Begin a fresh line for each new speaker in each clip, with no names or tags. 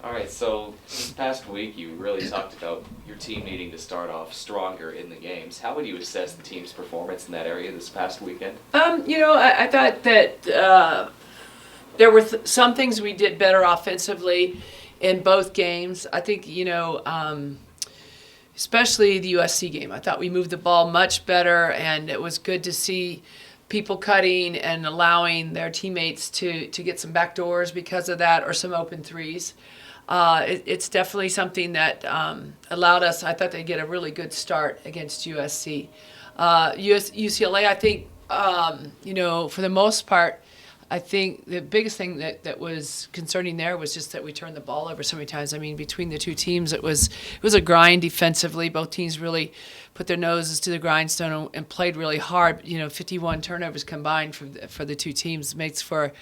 All right, so this past week you really talked about your team needing to start off stronger in the games. How would you assess the team's performance in that area this past weekend?
I thought that there were some things we did better offensively in both games. I think, especially the USC game. I thought we moved the ball much better, and it was good to see people cutting and allowing their teammates to get some backdoors because of that, or some open threes. It's definitely something that allowed us. I thought they'd get a really good start against USC. UCLA, I think, for the most part, I think the biggest thing that was concerning there was just that we turned the ball over so many times. I mean, between the two teams, it was a grind defensively. Both teams really put their noses to the grindstone and played really hard. 51 turnovers combined for the two teams makes for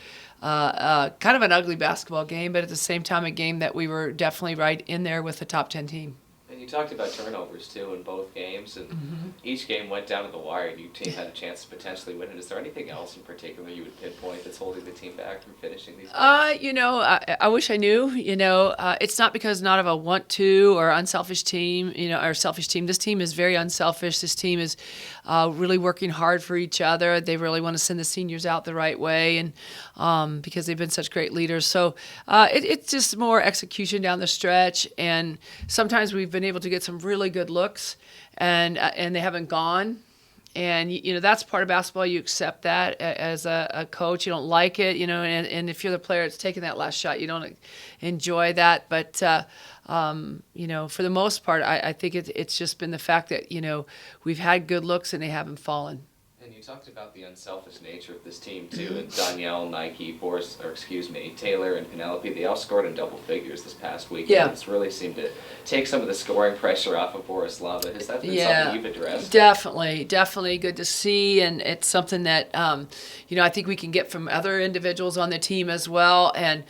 kind of an ugly basketball game, but at the same time, a game that we were definitely right in there with the top 10 team.
And you talked about turnovers, too, in both games, and each game went down to the wire, and your team had a chance to potentially win it. Is there anything else in particular you would pinpoint that's holding the team back from finishing these games?
I wish I knew. It's not because not of a want to or unselfish team, or selfish team. This team is very unselfish. This team is really working hard for each other. They really want to send the seniors out the right way, and because they've been such great leaders. So it's just more execution down the stretch, and sometimes we've been able to get some really good looks, and they haven't gone. And that's part of basketball. You accept that as a coach. You don't like it, and if you're the player that's taking that last shot, you don't enjoy that. But for the most part, I think it's just been the fact that we've had good looks and they haven't fallen.
And you talked about the unselfish nature of this team, too. And Danielle, Nike, Taylor, and Penelope, they all scored in double figures this past week.
Yeah.
It's really seemed to take some of the scoring pressure off of Borislava. Has that been something you've addressed?
Definitely good to see. And it's something that, I think we can get from other individuals on the team as well. And,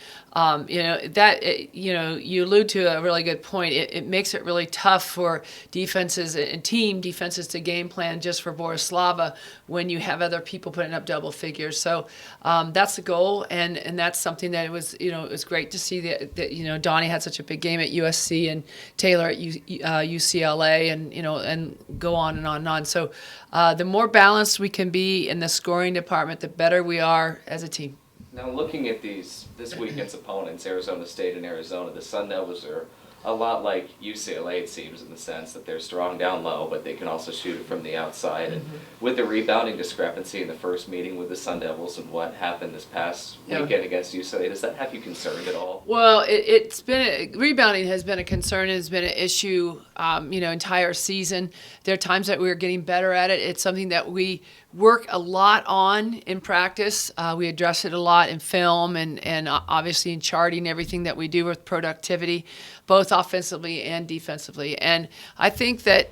you allude to a really good point. It makes it really tough for defenses and team defenses to game plan just for Borislava when you have other people putting up double figures. So that's the goal, and that's something that it was great to see that Donnie had such a big game at USC and Taylor at UCLA, and go on and on and on. So the more balanced we can be in the scoring department, the better we are as a team.
Now, looking at this weekend's opponents, Arizona State and Arizona, the Sun Devils are a lot like UCLA, it seems, in the sense that they're strong down low, but they can also shoot it from the outside. And with the rebounding discrepancy in the first meeting with the Sun Devils and what happened this past weekend against UCLA, does that have you concerned at all?
Well, rebounding has been a concern. It's been an issue, entire season. There are times that we're getting better at it. It's something that we work a lot on in practice. We address it a lot in film and obviously in charting everything that we do with productivity, both offensively and defensively. And I think that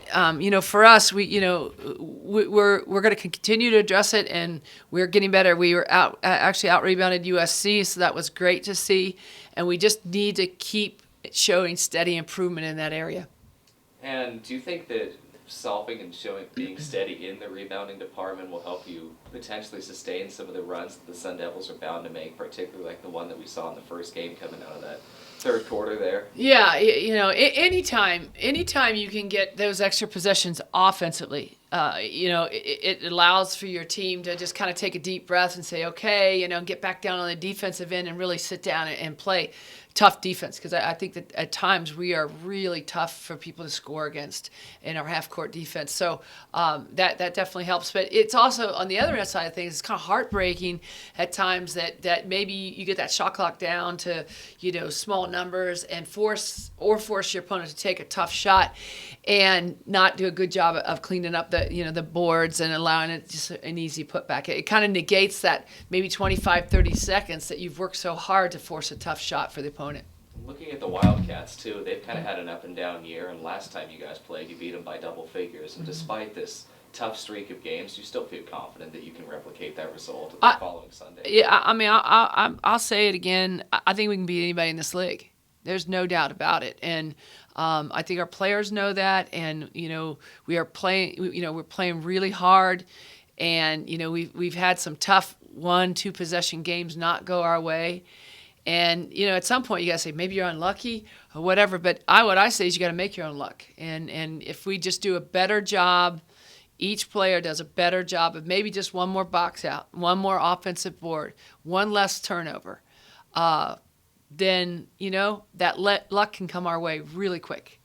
for us, we're going to continue to address it, and we're getting better. We were actually out rebounded USC, so that was great to see. And we just need to keep showing steady improvement in that area.
And do you think that solving and being steady in the rebounding department will help you potentially sustain some of the runs that the Sun Devils are bound to make, particularly like the one that we saw in the first game coming out of that third quarter there?
Yeah, anytime you can get those extra possessions offensively, it allows for your team to just kind of take a deep breath and say, okay, get back down on the defensive end and really sit down and play tough defense, because I think that at times we are really tough for people to score against in our half-court defense. So that definitely helps. But it's also, on the other side of things, it's kind of heartbreaking at times that maybe you get that shot clock down to small numbers and force your opponent to take a tough shot and not do a good job of cleaning up the boards and allowing it just an easy putback. It kind of negates that maybe 25, 30 seconds that you've worked so hard to force a tough shot for the opponent.
Looking at the Wildcats, too, they've kind of had an up-and-down year, and last time you guys played, you beat them by double figures. And despite this tough streak of games, you still feel confident that you can replicate that result the following Sunday?
Yeah, I mean, I'll say it again. I think we can beat anybody in this league. There's no doubt about it. And I think our players know that, and we are playing. We're playing really hard, and we've had some tough 1-2 possession games not go our way. And, at some point you got to say, maybe you're unlucky or whatever. But what I say is you got to make your own luck. And if we just do a better job, each player does a better job of maybe just one more box out, one more offensive board, one less turnover, then, that luck can come our way really quick.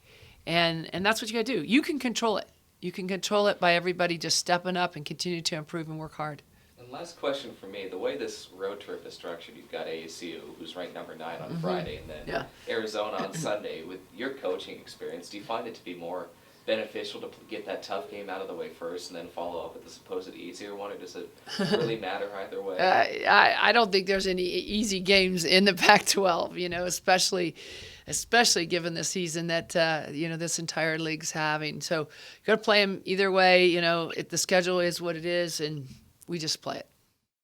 And that's what you got to do. You can control it. You can control it by everybody just stepping up and continue to improve and work hard.
And last question for me, the way this road trip is structured, you've got ASU, who's ranked number 9 on Friday, and then Arizona on Sunday. With your coaching experience, do you find it to be more beneficial to get that tough game out of the way first and then follow up with the supposed easier one, or does it really matter either way?
I don't think there's any easy games in the Pac-12, especially given the season that this entire league's having. So you got to play them either way. The schedule is what it is, and we just play it.